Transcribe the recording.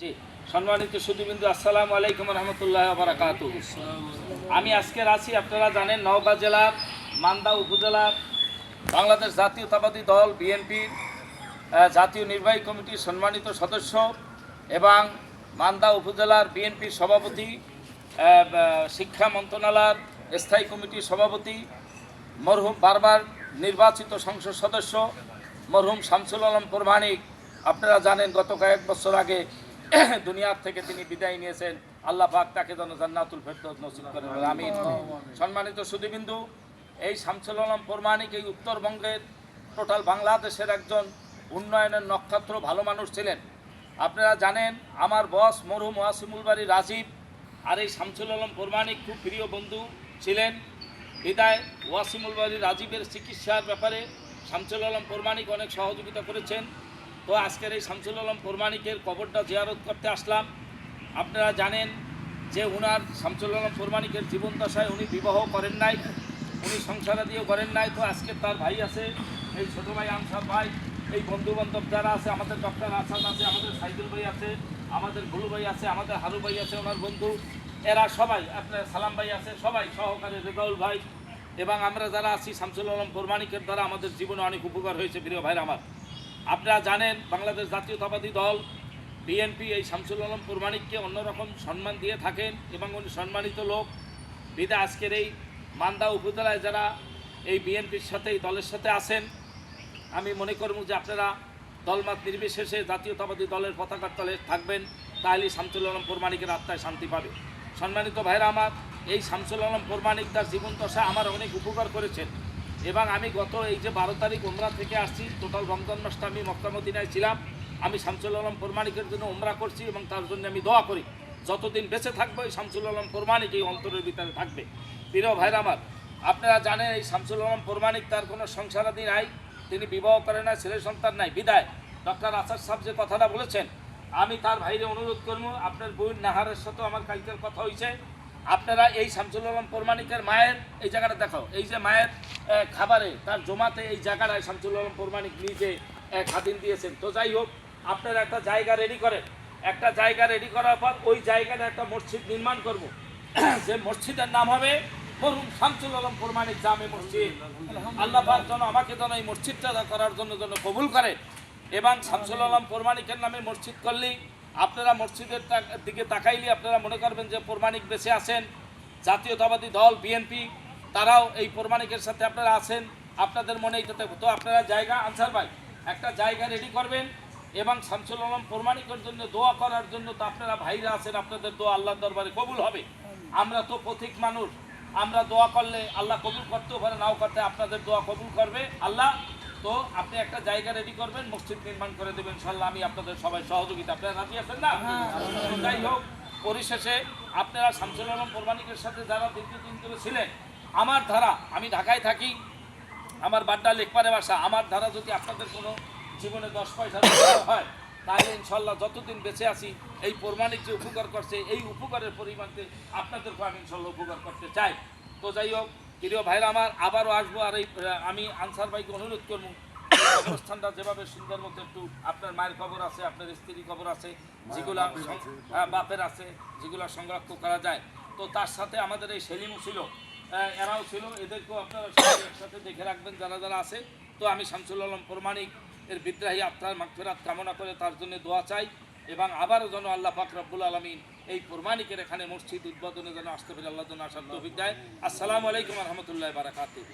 জি, সম্মানিত সুধীবৃন্দ, আসসালামু আলাইকুম রহমতুল্লাহ বারাকাতুহু। আমি আজকের আছি, আপনারা জানেন, নওগাঁ জেলার মান্দা উপজেলার বাংলাদেশ জাতীয়তাবাদী দল বিএনপির জাতীয় নির্বাহী কমিটির সম্মানিত সদস্য এবং মান্দা উপজেলার বিএনপির সভাপতি, শিক্ষা মন্ত্রণালয়ের স্থায়ী কমিটির সভাপতি, মরহুম বারবার নির্বাচিত সংসদ সদস্য মরহুম শামসুল আলম প্রমাণিক। আপনারা জানেন গত কয়েক বছর আগে দুনিয়ার থেকে তিনি বিদায় নিয়েছেন। আল্লাহ পাক তাকে যেন জান্নাতুল ফেরদৌস নসিব করেন, আমিন। সম্মানিত সুধীবৃন্দু, এই শামসুল আলম প্রমাণিক এই উত্তরবঙ্গের টোটাল বাংলাদেশের একজন উন্নয়নের নক্ষত্র, ভালো মানুষ ছিলেন। আপনারা জানেন আমার বস মরহুম ওয়াসিমুল বাড়ি রাজীব আর এই শামসুল আলম প্রমাণিক খুব প্রিয় বন্ধু ছিলেন। বিদায় ওয়াসিমুল বাড়ি রাজীবের চিকিৎসার ব্যাপারে শামসুল আলম প্রমাণিক অনেক সহযোগিতা করেছেন। তো আজকের এই শামসুল আলম প্রমাণিকের কবরটা জিয়ারত করতে আসলাম। আপনারা জানেন যে উনার শামসুল আলম প্রমাণিকের জীবনদশায় উনি বিবাহ করেন নাই, উনি সংসারাদিও করেন নাই। তো আজকে তার ভাই আছে, এই ছোটো ভাই আনসার ভাই, এই বন্ধুবান্ধব যারা আছে, আমাদের ডক্টর আসাদ আছে, আমাদের সাইদুল ভাই আছে, আমাদের গুলু ভাই আছে, আমাদের হারু ভাই আছে ওনার বন্ধু, এরা সবাই, আপনার সালাম ভাই আছে, সবাই সহকারে রেজাউল ভাই এবং আমরা যারা আছি, শামসুল আলম প্রমাণিকের দ্বারা আমাদের জীবনে অনেক উপকার হয়েছে প্রিয় ভাইরা আমার। আপনারা জানেন বাংলাদেশ জাতীয়তাবাদী দল বিএনপি এই শামসুল আলম প্রমাণিককে অন্যরকম সম্মান দিয়ে থাকেন এবং উনি সম্মানিত লোক। বিদায় আজকের এই মান্দা উপজেলায় যারা এই বিএনপির সাথে, এই দলের সাথে আছেন, আমি মনে করব যে আপনারা দলমত নির্বিশেষে জাতীয়তাবাদী দলের পতাকার তলে থাকবেন, তাহলে শামসুল আলম প্রমাণিকের আত্মায় শান্তি পাবে। সম্মানিত ভাইরা আমার, এই শামসুল আলম প্রমাণিক তার জীবনদশা আমার অনেক উপকার করেছেন এবং আমি গত এই যে 12 তারিখ উমরা থেকে আসছি, টোটাল রমজান মাসটা আমি মক্কা মদিনায় ছিলাম। আমি শামসুল আলম প্রমাণিকের জন্য উমরা করছি এবং তার জন্য আমি দোয়া করি যতদিন বেঁচে থাকবো এই শামসুল আলম প্রমাণিক এই অন্তরের ভিতরে থাকবে। প্রিয় ভাইরা আমার, আপনারা জানেন এই শামসুল আলম প্রমাণিক তার কোনো সংসারাদি নাই, তিনি বিবাহ করেন না, ছেলে সন্তান নাই। বিদায় ডক্টর আসাদ সাহেব যে কথাটা বলেছেন, আমি তার ভাইরে অনুরোধ করবো, আপনার বোন নাহারের সাথেও আমার কালকের কথা হয়েছে, আপনারা এই শামসুল আলম প্রমাণিকের মায়ের এই জায়গাটা দেখো, এই যে মায়ের খাবারে তার জমাতে এই জায়গাটায় শামসুল আলম প্রমাণিক নিজে খাদিম দিয়েছেন। তো যাই হোক, আপনারা একটা জায়গা রেডি করেন, একটা জায়গা রেডি করার পর ওই জায়গাটা একটা মসজিদ নির্মাণ করব। যে মসজিদের নাম হবে মরহুম শামসুল আলম প্রমাণিক জামে মসজিদ। আল্লাহ পাক যেন আমাকে যেন এই মসজিদটা করার জন্য কবুল করে এবং শামসুল আলম প্রমাণিকের নামে মসজিদ করলেই আপনারা মসজিদের দিকে তাকাইলে আপনারা মনে করবেন যে প্রমাণিক বেঁচে আছেন। জাতীয়তাবাদী দল বিএনপি তারাও এই প্রমাণিকের সাথে আপনারা আছেন, আপনাদের মনে এইটাতে। তো আপনারা জায়গা, আনসার ভাই, একটা জায়গা রেডি করবেন এবং শামসুল আলম প্রমাণিকের জন্য দোয়া করার জন্য তো আপনারা ভাইরা আছেন, আপনাদের দোয়া আল্লাহর দরবারে কবুল হবে। আমরা তো পথিক মানুষ, আমরা দোয়া করলে আল্লাহ কবুল করতেও পারে, নাও করতে, আপনাদের দোয়া কবুল করবে আল্লাহ। তো আপনি একটা জায়গা রেডি করবেন, মসজিদ নির্মাণ করে দেবেন ইনশাআল্লাহ। আমি আপনাদের সবাই সহযোগিতা, আপনারা রাজি আছেন না? যাই হোক, পরিশেষে আপনারা শামসুল আলম প্রমাণিকের সাথে যারা দীর্ঘদিন ধরে ছিলেন, আমার ধারা, আমি ঢাকায় থাকি, আমার বাড্ডা লেকপারে বাসা, আমার ধারা যদি আপনাদের কোনো জীবনে 10 পয়সা হয় তাহলে ইনশাল্লাহ যতদিন বেঁচে আছি এই প্রমাণিক যে উপকার করছে এই উপকারের পরিমাণকে আপনাদেরকে আমি ইনশাল্লাহ উপকার করতে চাই। তো যাই হোক প্রিয় ভাইরা আমার, আবারও আসবো। আর এই আমি আনসার ভাইকে অনুরোধ করবো অবস্থানটা যেভাবে সুন্দর মতো একটু, আপনার মায়ের খবর আছে, আপনার স্ত্রীর খবর আছে, যেগুলা বাপের আছে, যেগুলো সংরক্ষণ করা যায়। তো তার সাথে আমাদের এই সেলিমও ছিল, এরাও ছিল, এদেরকেও আপনারা সবাই একসাথে দেখে রাখবেন যারা যারা আছে। তো আমি শামসুল আলম প্রমাণিক এর বিদ্রাহী আত্মার মাগফিরাত কামনা করে তার জন্য দোয়া চাই এবং আবারও যেন আল্লাহ পাক রব্বুল আলামিন এই প্রমাণিকের এখানে মসজিদ উদ্বোধনে যেন আসতে পারে, আল্লাহ যেন আসার তৌফিক দেয়। আসসালামু আলাইকুম ওয়া রাহমাতুল্লাহি ওয়া বারাকাতুহু।